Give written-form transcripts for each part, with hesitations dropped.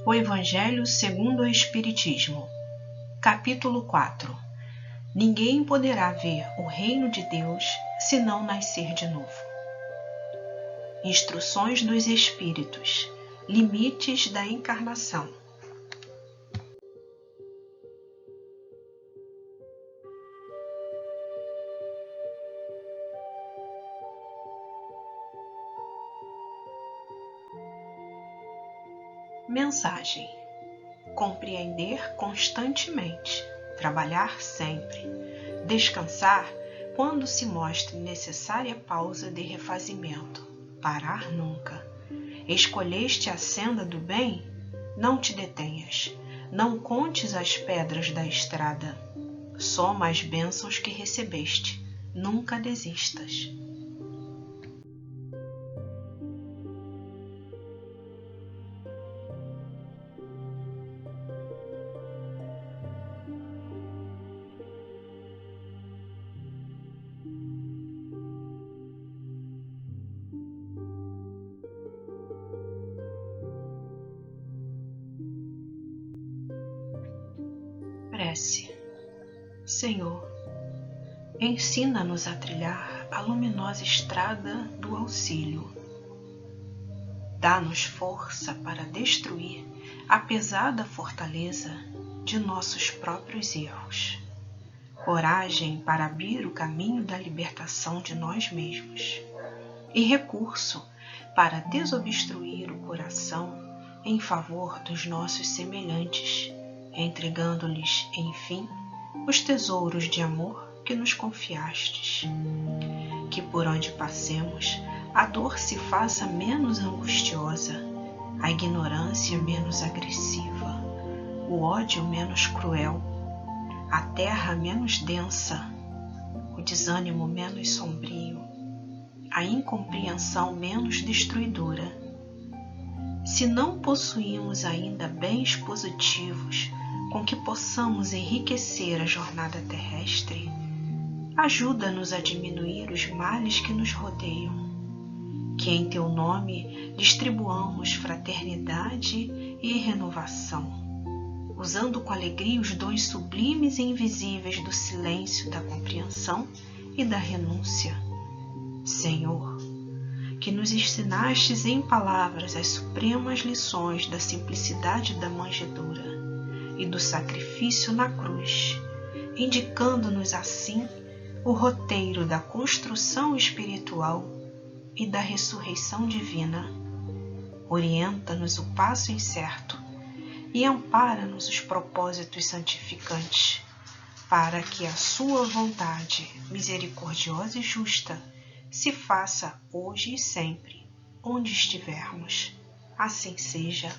O Evangelho segundo o Espiritismo, capítulo 4. Ninguém poderá ver o reino de Deus se não nascer de novo. Instruções dos Espíritos, limites da encarnação. Mensagem: compreender constantemente, trabalhar sempre, descansar quando se mostre necessária pausa de refazimento, parar nunca. Escolheste a senda do bem? Não te detenhas, não contes as pedras da estrada. Soma as bênçãos que recebeste, nunca desistas. Prece. Senhor, ensina-nos a trilhar a luminosa estrada do auxílio. Dá-nos força para destruir a pesada fortaleza de nossos próprios erros. Coragem para abrir o caminho da libertação de nós mesmos. E recurso para desobstruir o coração em favor dos nossos semelhantes, entregando-lhes, enfim, os tesouros de amor que nos confiastes. Que por onde passemos, a dor se faça menos angustiosa, a ignorância menos agressiva, o ódio menos cruel, a terra menos densa, o desânimo menos sombrio, a incompreensão menos destruidora. Se não possuímos ainda bens positivos com que possamos enriquecer a jornada terrestre, ajuda-nos a diminuir os males que nos rodeiam. Que em Teu nome distribuamos fraternidade e renovação, usando com alegria os dons sublimes e invisíveis do silêncio, da compreensão e da renúncia. Senhor, que nos ensinastes em palavras as supremas lições da simplicidade da manjedoura e do sacrifício na cruz, indicando-nos assim o roteiro da construção espiritual e da ressurreição divina. Orienta-nos o passo incerto e ampara-nos os propósitos santificantes, para que a Sua vontade misericordiosa e justa se faça hoje e sempre, onde estivermos. Assim seja.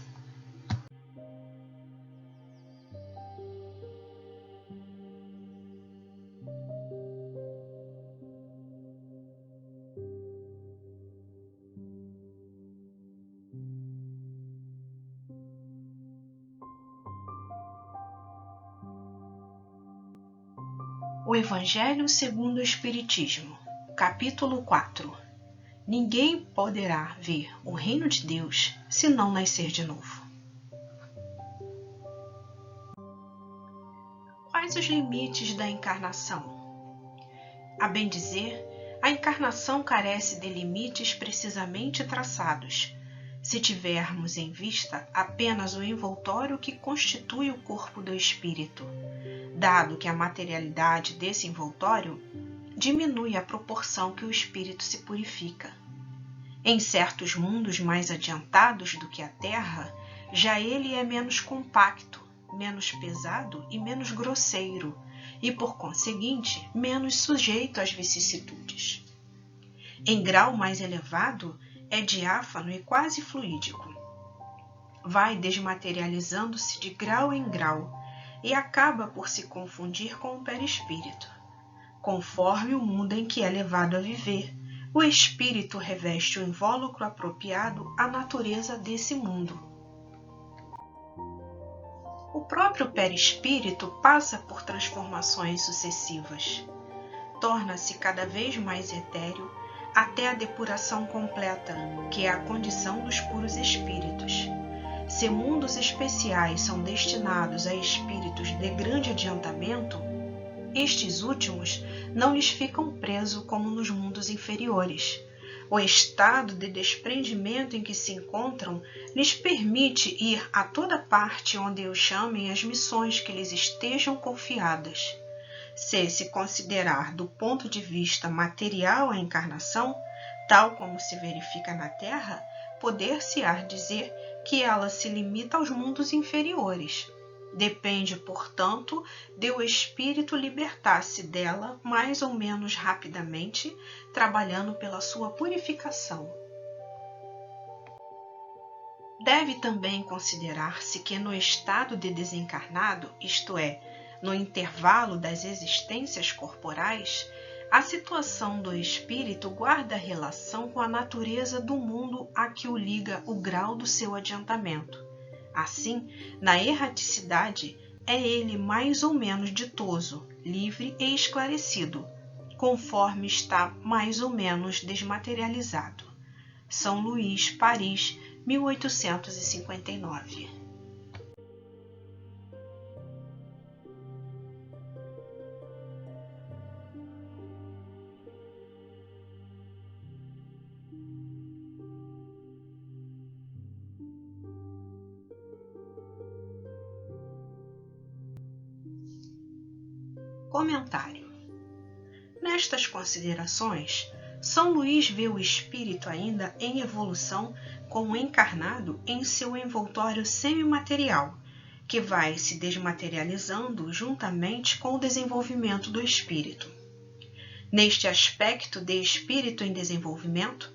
O Evangelho segundo o Espiritismo, capítulo 4. Ninguém poderá ver o reino de Deus se não nascer de novo. Quais os limites da encarnação? A bem dizer, a encarnação carece de limites precisamente traçados, se tivermos em vista apenas o envoltório que constitui o corpo do espírito, dado que a materialidade desse envoltório diminui à proporção que o espírito se purifica. Em certos mundos mais adiantados do que a Terra, já ele é menos compacto, menos pesado e menos grosseiro, e por conseguinte, menos sujeito às vicissitudes. Em grau mais elevado, é diáfano e quase fluídico. Vai desmaterializando-se de grau em grau e acaba por se confundir com o perispírito. Conforme o mundo em que é levado a viver, o espírito reveste o invólucro apropriado à natureza desse mundo. O próprio perispírito passa por transformações sucessivas. Torna-se cada vez mais etéreo até a depuração completa, que é a condição dos puros espíritos, Se mundos especiais são destinados a espíritos de grande adiantamento, estes últimos não lhes ficam presos como nos mundos inferiores. O estado de desprendimento em que se encontram lhes permite ir a toda parte onde os chamem as missões que lhes estejam confiadas. Se considerar do ponto de vista material a encarnação, tal como se verifica na Terra, poder-se-á dizer que ela se limita aos mundos inferiores. Depende, portanto, de o espírito libertar-se dela mais ou menos rapidamente, trabalhando pela sua purificação. Deve também considerar-se que no estado de desencarnado, isto é, no intervalo das existências corporais, a situação do espírito guarda relação com a natureza do mundo a que o liga o grau do seu adiantamento. Assim, na erraticidade, é ele mais ou menos ditoso, livre e esclarecido, conforme está mais ou menos desmaterializado. São Luís, Paris, 1859. Comentário. Nestas considerações, São Luís vê o espírito ainda em evolução como encarnado em seu envoltório semimaterial, que vai se desmaterializando juntamente com o desenvolvimento do espírito. Neste aspecto de espírito em desenvolvimento,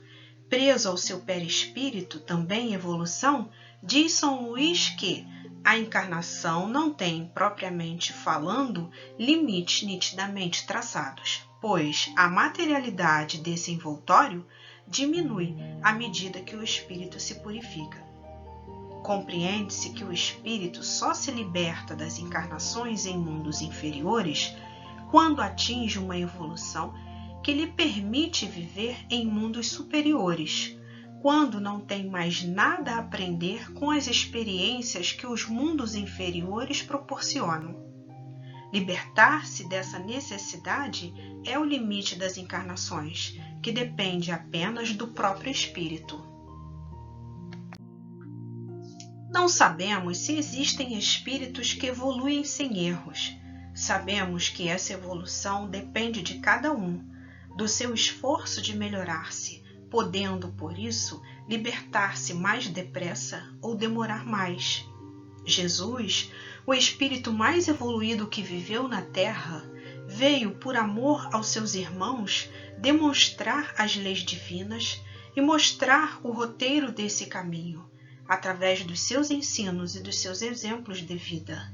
preso ao seu perispírito também em evolução, diz São Luís que a encarnação não tem, propriamente falando, limites nitidamente traçados, pois a materialidade desse envoltório diminui à medida que o espírito se purifica. Compreende-se que o espírito só se liberta das encarnações em mundos inferiores quando atinge uma evolução que lhe permite viver em mundos superiores, quando não tem mais nada a aprender com as experiências que os mundos inferiores proporcionam. Libertar-se dessa necessidade é o limite das encarnações, que depende apenas do próprio espírito. Não sabemos se existem espíritos que evoluem sem erros. Sabemos que essa evolução depende de cada um, do seu esforço de melhorar-se, podendo, por isso, libertar-se mais depressa ou demorar mais. Jesus, o espírito mais evoluído que viveu na Terra, veio, por amor aos seus irmãos, demonstrar as leis divinas e mostrar o roteiro desse caminho, através dos seus ensinos e dos seus exemplos de vida.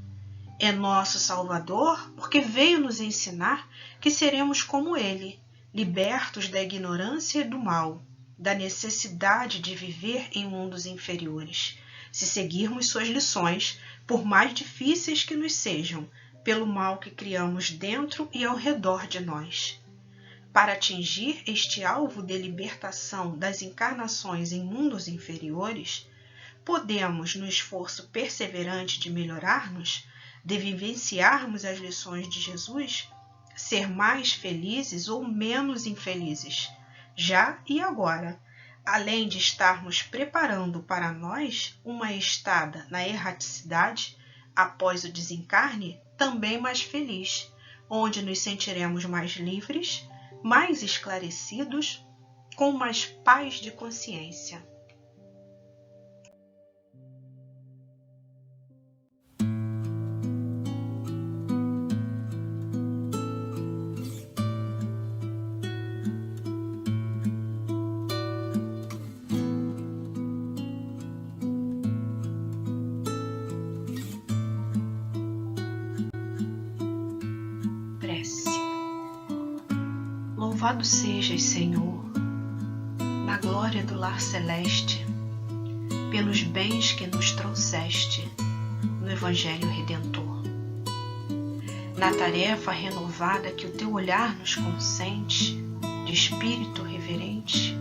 É nosso Salvador porque veio nos ensinar que seremos como Ele, libertos da ignorância e do mal, da necessidade de viver em mundos inferiores, se seguirmos suas lições, por mais difíceis que nos sejam, pelo mal que criamos dentro e ao redor de nós. Para atingir este alvo de libertação das encarnações em mundos inferiores, podemos, no esforço perseverante de melhorar-nos, de vivenciarmos as lições de Jesus, ser mais felizes ou menos infelizes, já e agora, além de estarmos preparando para nós uma estada na erraticidade, após o desencarne, também mais feliz, onde nos sentiremos mais livres, mais esclarecidos, com mais paz de consciência. Louvado sejas, Senhor, na glória do lar celeste, pelos bens que nos trouxeste no Evangelho Redentor. Na tarefa renovada que o teu olhar nos consente, de espírito reverente,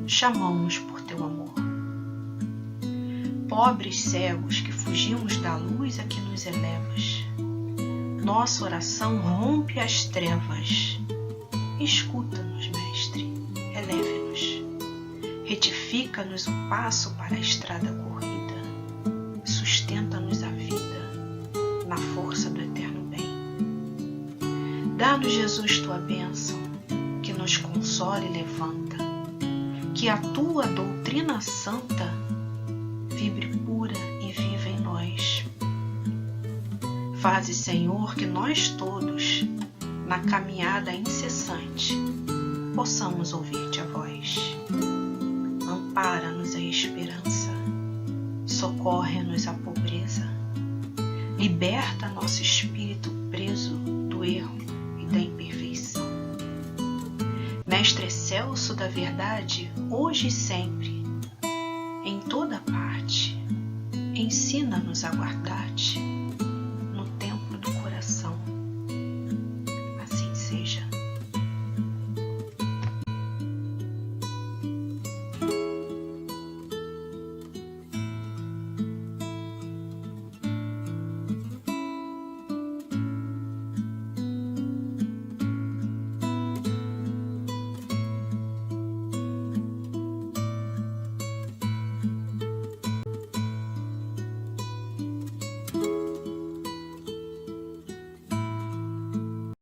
chamamos por teu amor. pobres cegos que fugimos da luz a que nos elevas. Nossa oração rompe as trevas. Escuta-nos, Mestre, eleve-nos. Retifica-nos o passo para a estrada corrida. Sustenta-nos a vida na força do eterno bem. Dá-nos, Jesus, tua bênção, que nos consola e levanta. Que a tua doutrina santa vibre pura e viva em nós. Faze, Senhor, que nós todos, na caminhada incessante, possamos ouvir-te a voz. Ampara-nos a esperança, socorre-nos a pobreza, liberta nosso espírito preso do erro e da imperfeição. Mestre excelso da verdade, hoje e sempre, em toda parte, ensina-nos a guardar-te.